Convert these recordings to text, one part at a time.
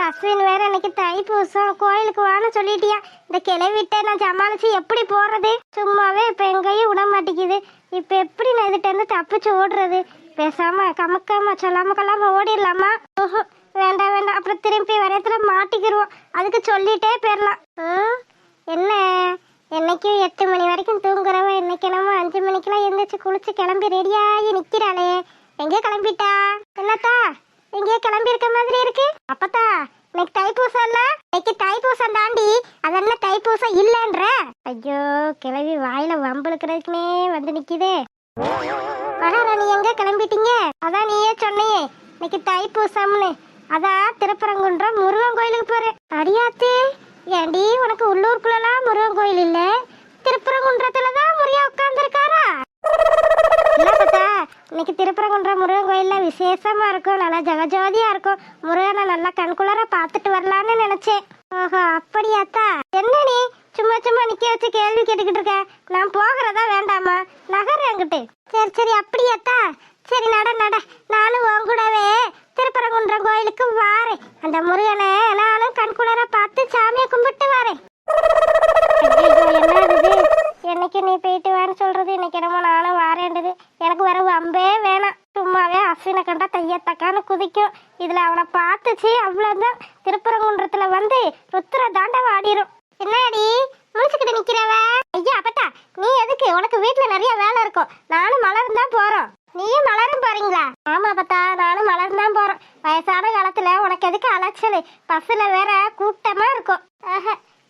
அஸ்வின் வேற இன்னைக்கு தைப்பூசம் கோயிலுக்கு வான்னு சொல்லிட்டியா. இந்த கிளவிட்ட நான் சமாளிச்சு எப்படி போறது? சும்மாவே இப்ப எங்கேயும் விட மாட்டேங்குது. இப்ப எப்படி நான் இதுட்ட இருந்து தப்பிச்சு ஓடுறது? பேசாம கமக்காம சொல்லாம கொள்ளாம ஓடிடலாமா? வேண்டாம் வேண்டாம், அப்புறம் திரும்பி வரையத்துல மாட்டிக்கிடுவோம். அதுக்கு சொல்லிட்டே போயிடலாம். என்ன என்னைக்கும் 8 மணி வரைக்கும் தூங்குறவ இன்னைக்கு என்னமோ 5 மணிக்கெல்லாம் எழுந்திரிச்சு குளிச்சு கிளம்பி ரெடியாகி நிக்கிறாளே. எங்கே கிளம்பிட்டா? என்னத்தா எங்கேயோ கிளம்பி இருக்க மாதிரி இருக்கு. அப்பத்தா இன்னைக்கு தைப்பூசம் இல்ல? இன்னைக்கு தைப்பூசம் தாண்டி, அதென்ன தைப்பூசம் இல்லன்ற? ஐயோ கிளவி வாயில வம்பளுக்கிறதுக்குனே வந்து நிக்குதே. மகாராணி எங்க கிளம்பிட்டீங்க? அதான் நீயே சொன்னியே இன்னைக்கு தைப்பூசம்னு. அதான் திருப்பரங்குன்றம் முருகன் கோயிலுக்கு போறேன். அடியாத்து ஏண்டி உனக்கு உள்ளூருக்குள்ளலாம் முருகன் கோயில் இல்ல, திருப்பரங்குன்றத்துலதான் முருகன் உட்கார்ந்துருக்காரா? இல்ல பார்த்தா இன்னைக்கு திருப்பரங்குன்றம் முருகன் கோயில்ல விசேஷமா இருக்கும், நல்லா ஜகஜோதியா இருக்கும். முருகனை நல்லா கண்குளர பார்த்துட்டு வரலான்னு நினைச்சேன். ஓஹோ அப்படியாத்தா. என்ன நீ சும்மா சும்மா நிக்க வச்சு கேள்வி கேட்டுக்கிட்டு இருக்க? நான் போகிறதா வேண்டாமா? நகர் என்கிட்ட. சரி சரி அப்படியாத்தா. சரி நட நட, நானும் உன் கூடவே திருப்பரங்குன்றம் கோயிலுக்கு வாரேன். அந்த முருகனை நானும் கண்குளர பார்த்து சாமியை கும்பிட்டு வரேன். என்னது என்னைக்கு நீ போயிட்டு வான்னு சொல்றது, இன்னைக்கு என்னமோ நானும் வாரேன்றது. எனக்கு வர வம்பே வேணாம். சும்மாவே அஸ்வினை கண்டா தையத்தக்கான்னு குதிக்கும். இதுல அவனை பார்த்துச்சு அவ்வளவுதான். திருப்பரங்குன்றத்துல வந்து ருத்ர தாண்டவ ஆடிரும். என்னடி முடிச்சுக்கிட்டு நிக்கிறவ? ஐயா அப்பத்தா நீ எதுக்கு? உனக்கு வீட்டுல நிறைய வேலை இருக்கும். நானும் மலரும் தான் போறோம். நீயும் மலரும் போறீங்களா? ஆமா பத்தா நானும் மலரும் தான் போறோம். வயசான காலத்துல உனக்கு எதுக்கு அலைச்சல்? பஸ்ல வேற கூட்டமா இருக்கும்.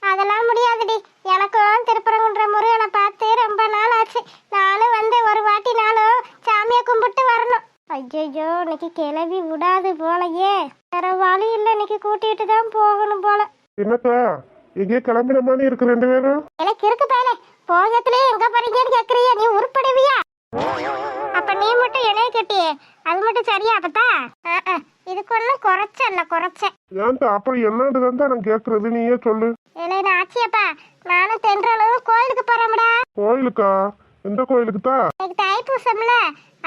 அதெல்லாம் முடியாதுடி. எனக்கும் திருப்பரங்குன்ற முருகனை பார்த்து ரொம்ப நாள் ஆச்சு. நானும் வந்து ஒரு வாட்டி நானும் சாமியை கும்பிட்டு வரணும். ஐயோ இன்னைக்கு கிளவி விடாது போலயே. வேற வழி இல்லை, இன்னைக்கு கூட்டிட்டு தான் போகணும் போல. என்னத்தா எங்கே கிளம்பின மாதிரி இருக்கு ரெண்டு பேரும்? எனக்கு இருக்கு பேலே. போகத்திலேயே எங்க போறீங்கன்னு கேக்குறியா? நீ உருப்படுவியா? அப்ப நீ மட்டும் என்னைய கேட்டியே, அது மட்டும் சரியா? அப்பத்தா இதுக்கு ஒன்னும் குறைச்சல்ல குறைச்சேன். ஏன்டா அப்புறம் என்னன்னு தான் நான் கேக்குறது, நீயே சொல்லு. இல்ல ஆச்சியப்பா நானும் தென்றலும் கோயிலுக்கு போறோம்டா. கோயிலுக்கா? எந்த கோயிலுக்கு தான்? இன்னைக்கு தைப்பூசம்ல,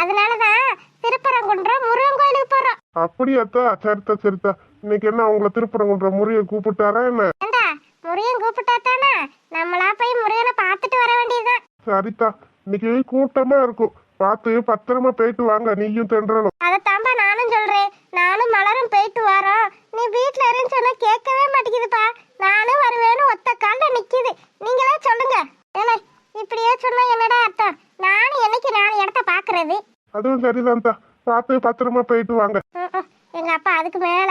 அதனாலதான் திருப்பரங்குன்றம் முருகன் கோயிலுக்கு போறோம். அப்படியாத்தா? சரித்தா சரித்தா. இன்னைக்கு என்ன உங்களை திருப்பரங்குன்றம் முருகன் கூப்பிட்டாரா என்ன? ஏண்டா முருகன் கூப்பிட்டாத்தானா நம்மளா போய் முருகனை பார்த்துட்டு வர வேண்டியதுதான். சரித்தா, இன்னைக்கு கூட்டமா இருக்கும். பார்த்து பத்திரமா போயிட்டு வாங்க நீயும் தென்றலும். அதத்தாம்பா நானும் சொல்றேன். நானும் மலரும் போயிட்டு வரோம். நீ வீட்டுல இருந்து சொன்னா கேட்கவே மாட்டேங்குதுப்பா. நானும் வருவேன்னு ஒத்த கால்ல நிக்குது. நீங்களே சொல்லுங்க. ஏலே இப்படியே சொன்னா என்னடா அர்த்தம்? நானும் என்னைக்கு நான் இடத்த பாக்குறது? அதுவும் சரிதான்தா. பார்த்து பத்திரமா போயிட்டு வாங்க. எங்க அப்பா அதுக்கு மேல.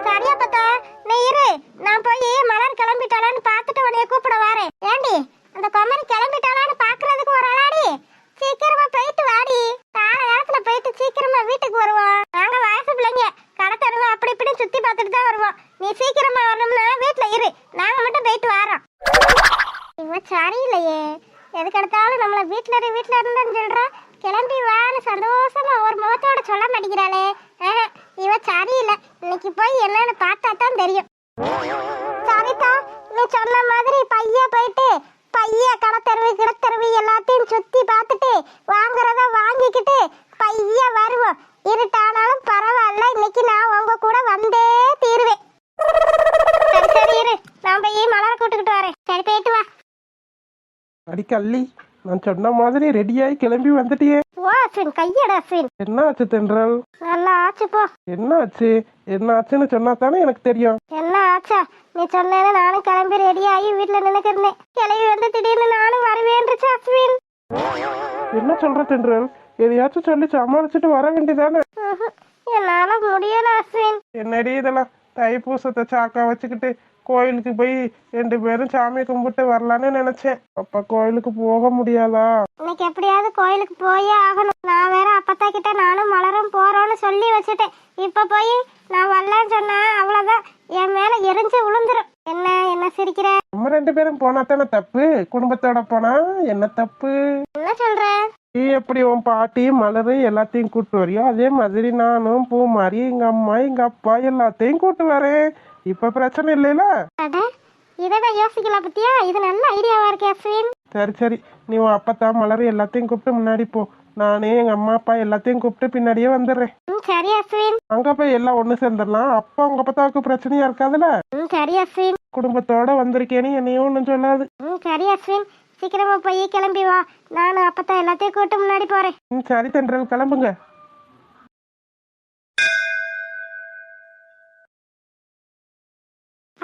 சரியா பார்த்தா நீ இரு, நான் போய் மலர் கிளம்பிட்டாளான்னு பார்த்துட்டு உன்னைய கூப்பிட வரேன். ஏண்டி அந்த கொம்மரி கிளம்பிட்டாளான்னு பாக்குறதுக்கு ஒரு அலாடி? சீக்கிரமா போயிட்டு வாடி. கால நேரத்துல போயிட்டு சீக்கிரமா வீட்டுக்கு வருவோம். நாங்க வயசு பிள்ளைங்க, கடை தருவோம் அப்படி இப்படி சுத்தி பார்த்துட்டு தான் வருவோம். நீ சீக்கிரமா வரணும்னா வீட்டுல இரு, நாங்க மட்டும் போயிட்டு வரோம். இவன் சரியில்லையே, எதுக்கு எடுத்தாலும் நம்மள வீட்டுல இருந்தேன்னு சொல்றா. கிளம்பி வான்னு சந்தோஷமா ஒரு முகத்தோட சொல்ல மாட்டேங்கிறாளே. இவன் சரியில்லை. இன்னைக்கு போய் என்னன்னு பார்த்தா தான் தெரியும். சரிதா நீ சொன்ன மாதிரி பைய போயிட்டு பைய கடத்தருவி கிடத்தருவி எல்லாத்தையும் சுத்தி பார்த்துட்டு வாங்குறத வாங்கிக்கிட்டு பைய வருவோம். இருட்டானாலும் பரவாயில்ல, இன்னைக்கு நான் உங்க கூட வந்தே தீருவேன். சரி சரி இரு, நான் போய் மலரை கூட்டுக்கிட்டு வரேன். சரி போயிட்டு வா. அடிக்கல்லி நான் சொன்ன மாதிரி ரெடியாகி கிளம்பி வந்துட்டியே. ஓ அஸ்வின் கையட அஸ்வின். என்ன ஆச்சு தென்றல்? நல்லா ஆச்சு போ. என்ன ஆச்சு? என்ன ஆச்சுன்னு சொன்னா தானே எனக்கு தெரியும். என்ன ஆச்சா? நீ சொன்னேன்னு நானும் கிளம்பி ரெடியாகி வீட்டுல நினைக்கிறேன். கிளம்பி வந்து திடீர்னு நானும் வருவேன்றுச்சு அஸ்வின். என்ன சொல்ற தென்றல்? எதையாச்சும் சொல்லி சமாளிச்சுட்டு வர வேண்டியதானே? என்னால முடியல அஸ்வின். என்னடி இதெல்லாம்? தைப்பூசத்தை சாக்கா வச்சுக்கிட்டு கோயிலுக்கு போய் 2 பேரும் சாமி கும்பிட்டு வரலான்னு நினைச்சேன். அப்ப கோயிலுக்கு போக முடியாதா? இன்னைக்கு எப்படியாவது கோயிலுக்கு போயே ஆகணும். நான் வேற அப்பத்தா கிட்ட நானும் மலரும் போறோம்னு சொல்லி வச்சுட்டேன். இப்ப போய் நான் வரலன்னு சொன்னா அவ்வளவுதான், என் மேல எரிஞ்சு விழுந்துரும். என்ன சிரிக்கிற? நம்ம 2 பேரும் போனா தானே தப்பு? குடும்பத்தோட போனா என்ன தப்பு? என்ன சொல்ற? நீ எப்படி உன் பாட்டி மலரு எல்லாத்தையும் கூட்டு வரியோ அதே மாதிரி நானும் பூ மாதிரி எங்க அம்மா எங்க அப்பா எல்லாத்தையும் கூட்டு வரேன். இப்ப பிரச்சனை இல்லைல? அட இதை நான் யோசிக்கல பத்தியா, இது நல்ல ஐடியாவா இருக்கு அஸ்வின். சரி சரி, நீ உன் அப்பத்தா மலர் எல்லாத்தையும் கூப்பிட்டு முன்னாடி போ, நானே எங்க அம்மா அப்பா எல்லாத்தையும் கூப்பிட்டு பின்னாடியே வந்துடுறேன். சரி அஸ்வின். அங்க போய் எல்லாம் ஒண்ணு சேர்ந்துடலாம். அப்பா உங்க அப்பத்தாவுக்கு பிரச்சனையா இருக்காதுல்ல. சரி அஸ்வின். குடும்பத்தோட வந்திருக்கேன்னு என்னையும் ஒன்றும் சொல்லாது. சரி அஸ்வின், சீக்கிரமா போய் கிளம்பி வா, நானும் அப்பத்தான் எல்லாத்தையும் கூட்டு முன்னாடி போறேன். சரி தென்றல், கிளம்புங்க.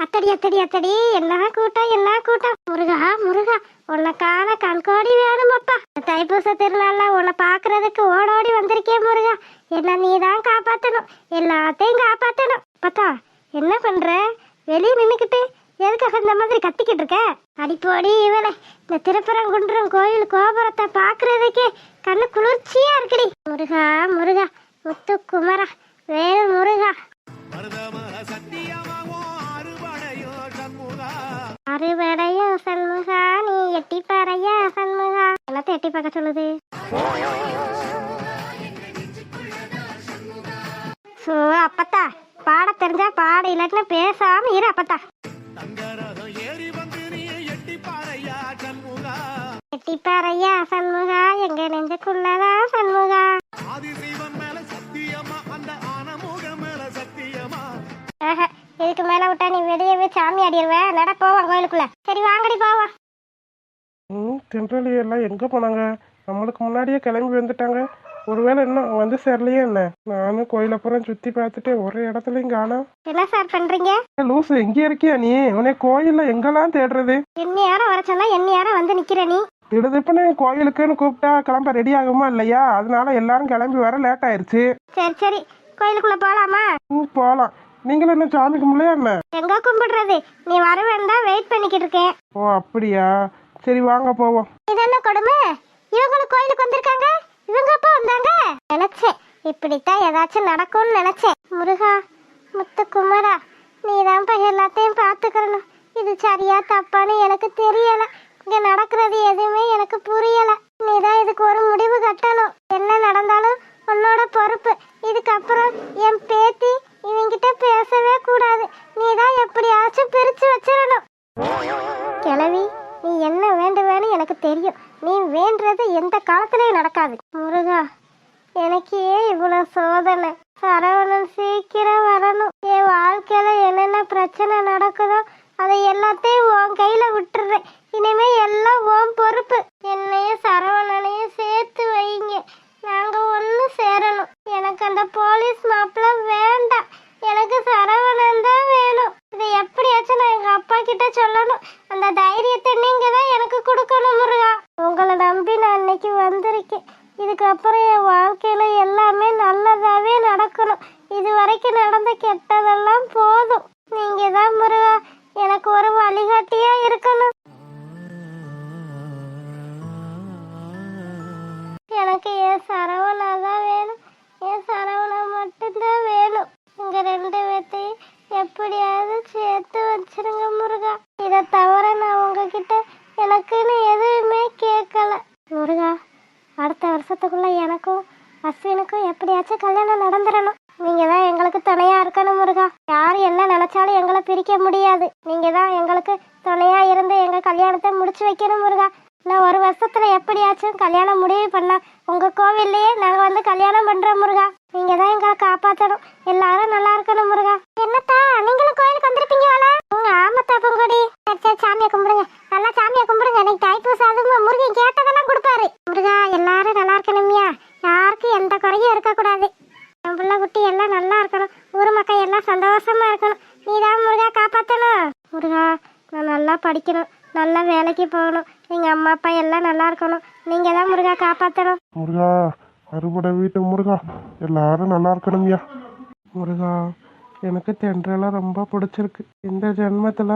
அத்தடி அத்தடி அத்தடி, என்ன கூட்டம் என்ன கூட்டம். முருகா முருகா, உன்னை காண கண்கோடி வேணுமப்பா. தைப்பூச திருநாள்ல உன்னை பாக்குறதுக்கு ஓடோடி வந்திருக்கேன் முருகா. என்ன நீ தான் காப்பாத்தணும், எல்லாத்தையும் காப்பாத்தணும். பத்தா என்ன பண்ற, வெளியே நின்னுக்கிட்டு எதுக்காக இந்த மாதிரி கத்திக்கிட்டு இருக்க? அடிப்போடி இவளை, இந்த திருப்பரங்குன்றம் கோயில் கோபுரத்தை பாக்குறதுக்கே கண்ணு குளிர்ச்சியா இருக்குடி. முருகா முருகா, முத்து குமரா, வேறு முருகா. அறுவடையும் சண்முகா, நீ எட்டி பாறையா சண்முகா. எல்லாத்தையும் எட்டி பார்க்க சொல்லுது. சோ அப்பத்தா, பாட தெரிஞ்சா பாட, இல்லாட்டினா பேசாம இரு அப்பத்தா. எட்டி பாறையா சண்முகா, எங்க நெஞ்சுக்குள்ளதான் சண்முகா. இதுக்கு மேல விட்டா நீ வெளியவே சாமி ஆடிடுவேன். நட போவான் கோயிலுக்குள்ள. சரி வாங்கடி போவான். தென்றலி எல்லாம் எங்க போனாங்க? நம்மளுக்கு முன்னாடியே கிளம்பி வந்துட்டாங்க. ஒருவேளை இன்னும் வந்து சேரலையே என்ன? நானும் கோயிலப்புறம் சுத்தி பார்த்துட்டு ஒரு இடத்துலயும் காணோம். என்ன சார் பண்றீங்க? லூசு, எங்க இருக்கியா நீ? உன்னை கோயில்ல எங்கெல்லாம் தேடுறது? என்ன யாரும் வர சொன்னா என்ன யாரும் வந்து நிக்கிற நீ? திடுதிப்புன்னு கோயிலுக்குன்னு கூப்பிட்டா கிளம்ப ரெடி ஆகுமா இல்லையா? அதனால எல்லாரும் கிளம்பி வர லேட் ஆயிருச்சு. சரி சரி, கோயிலுக்குள்ள போலாமா? போலாம். நீங்களும் என்ன சாமி கும்பிடலையா என்ன? எங்க கும்பிடுறது, நீ வரவேன் தான் வெயிட் பண்ணிக்கிட்டு இருக்கேன். ஓ அப்படியா, சரி வாங்க போவோம். இது என்ன கொடுமை, இவங்களும் கோயிலுக்கு வந்திருக்காங்க, இவங்க அப்பா வந்தாங்க. நினைச்சேன் இப்படித்தான் ஏதாச்சும் நடக்கும்னு நினைச்சேன். முருகா முத்துக்குமரா, நீ தான் எல்லாத்தையும் பார்த்துக்கணும். இது சரியா தப்பான்னு எனக்கு தெரியல. இங்க நடக்கிறது எதுவுமே எனக்கு புரியல. நீதான் இதுக்கு ஒரு முடிவு கட்டணும். என்ன நடந்தாலும் உன்னோட பொறுப்பு. இதுக்கப்புறம் என் பேத்தி இவங்கிட்ட பேசவே கூடாது. நீதான் எப்படியாச்சும் பிரிச்சு வச்சிடணும். கிழவி, நீ என்ன வேண்டுவேன்னு எனக்கு தெரியும். நீ வேண்டது எந்த காலத்திலயும் நடக்காது. முருகா, எனக்கு ஏன் இவ்வளவு சோதனை? சரவணன் சீக்கிரம் வரணும். என் வாழ்க்கையில என்னென்ன பிரச்சனை நடக்குதோ அதை எல்லாத்தையும் உன் கையில விட்டுறேன். இனிமே எல்லாம் உன் பொறுப்பு. என்னையும் சரவணனையும் சேர்த்து வைங்க. நாங்க ஒண்ணு சேரணும். எனக்கு அந்த போலீஸ் மாப்பிள்ள வேண்டாம். எனக்கு சரவணன் தான் வேணும். இதை எப்படியாச்சும் நான் எங்க அப்பா கிட்ட சொல்லணும். அந்த தைரியத்தை நீங்க தான் எனக்கு கொடுக்கணும் முருகா. உங்களை நம்பி நான் இன்னைக்கு வந்திருக்கேன். இதுக்கப்புறம் என் வாழ்க்கையில எல்லாமே நல்லதாவே நடக்கணும். இது வரைக்கும் நடந்த கெட்டதெல்லாம் போதும். நீங்க தான் முருகா எனக்கு ஒரு வழிகாட்டியா இருக்கணும். எனக்கு என் சரவணா தான் வேணும். என் சரவணா மட்டும்தான் வேணும். இங்க ரெண்டு பேர்த்தையும் எப்படியாவது சேர்த்து வச்சிருங்க முருகா. இதை தவிர நான் உங்ககிட்ட எனக்குன்னு எதுவுமே கேட்கல முருகா. அடுத்த வருஷத்துக்குள்ள எனக்கும் அஸ்வினுக்கும் எப்படியாச்சும் கல்யாணம் நடந்துடணும். நீங்க தான் எங்களுக்கு துணையா இருக்கணும் முருகா. யாரு என்ன நினைச்சாலும் எங்களை பிரிக்க முடியாது. நீங்க தான் எங்களுக்கு துணையா இருந்து எங்க கல்யாணத்தை முடிச்சு வைக்கணும் முருகா. நான் ஒரு வருஷத்துல எப்படியாச்சும் கல்யாணம் முடிவு பண்ணா உங்க கோவில்லையே நாங்க வந்து கல்யாணம் பண்றோம் முருகா. நீங்க தான் எங்களை காப்பாற்றணும். எல்லாரும் நல்லா இருக்கணும் முருகா. என்னத்தா நீங்களும் கோயிலுக்கு வந்திருப்பீங்க போல? ஆமாத்தா பொங்கோடி. சரி சாமியை கும்பிடுங்க, நல்லா சாமியை கும்பிடுங்க. இன்னைக்கு தைப்பூசம், அதுவும் முருகன் கேட்டதெல்லாம் கொடுப்பாரு. முருகா எல்லாரும் நல்லா இருக்கணும்யா. யாருக்கும் எந்த குறையும் இருக்கக்கூடாது. என் பிள்ளை குட்டி எல்லாம் நல்லா இருக்கணும். ஊர் மக்கள் எல்லாம் சந்தோஷமா இருக்கணும். நீதான் முருகா காப்பாற்றணும். முருகா நான் நல்லா படிக்கணும், நல்லா வேலைக்கு போகணும். எங்க அம்மா அப்பா எல்லாம் நல்லா இருக்கணும். நீங்க தான் முருகா காப்பாற்றணும். முருகா அறுபடை வீட்டு முருகா, எல்லாரும் நல்லா இருக்கணும்யா. முருகா, எனக்கு தென்றலாம் ரொம்ப பிடிச்சிருக்கு. இந்த ஜென்மத்தில்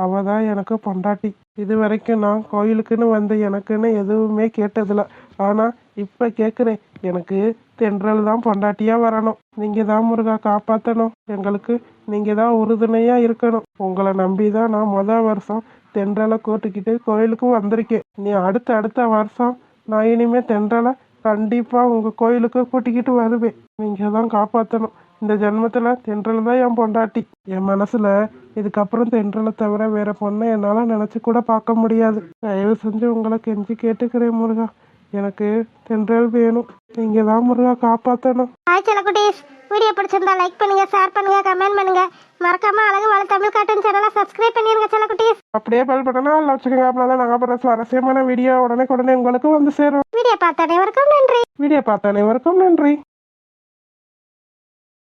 அவ தான் எனக்கு பொண்டாட்டி. இது வரைக்கும் நான் கோயிலுக்குன்னு வந்து எனக்குன்னு எதுவுமே கேட்டதில்ல. ஆனால் இப்போ கேட்குறேன், எனக்கு தென்றல் தான் பொண்டாட்டியாக வரணும். நீங்கள் தான் முருகா காப்பாற்றணும். எங்களுக்கு நீங்கள் தான் உறுதுணையாக இருக்கணும். உங்களை நம்பி தான் நான் வருஷம் தென்றலை கூட்டிக்கிட்டு கோயிலுக்கு வந்திருக்கேன். நீ அடுத்த வருஷம் நான் இனிமேல் தென்றலை கண்டிப்பாக உங்கள் கோயிலுக்கு கூட்டிக்கிட்டு வருவேன். நீங்கள் தான் காப்பாற்றணும். இந்த ஜென்மத்தில் தென்றல் தான் என் பொண்டாட்டி. என் மனசில் இதுக்கப்புறம் தென்றலை தவிர வேற பொண்ணை என்னால் நினச்சி கூட பார்க்க முடியாது. தயவு செஞ்சு உங்களை கெஞ்சி கேட்டுக்கிறேன் முருகா, எனக்கு தென்றல் வேணும். நீங்கள் தான் முருகா காப்பாற்றணும். ஹாய் செல்லக்குட்டீஸ், வீடியோ பிடிச்சிருந்தா லைக் பண்ணுங்க, ஷேர் பண்ணுங்க, கமெண்ட் பண்ணுங்க. மறக்காம அழகு வாழ தமிழ் கார்ட்டூன் சேனலை சப்ஸ்கிரைப் பண்ணிருங்க செல்லக்குட்டீஸ். அப்படியே பெல் பட்டனா அதில் வச்சுக்கோங்க. அப்படின்னா தான் நாங்கள் அப்புறம் சுவாரஸ்யமான வீடியோ உடனே உங்களுக்கு வந்து சேரும். வீடியோ பார்த்த அனைவருக்கும் நன்றி. வீடியோ பார்த்த அனைவருக்கும் நன்றி.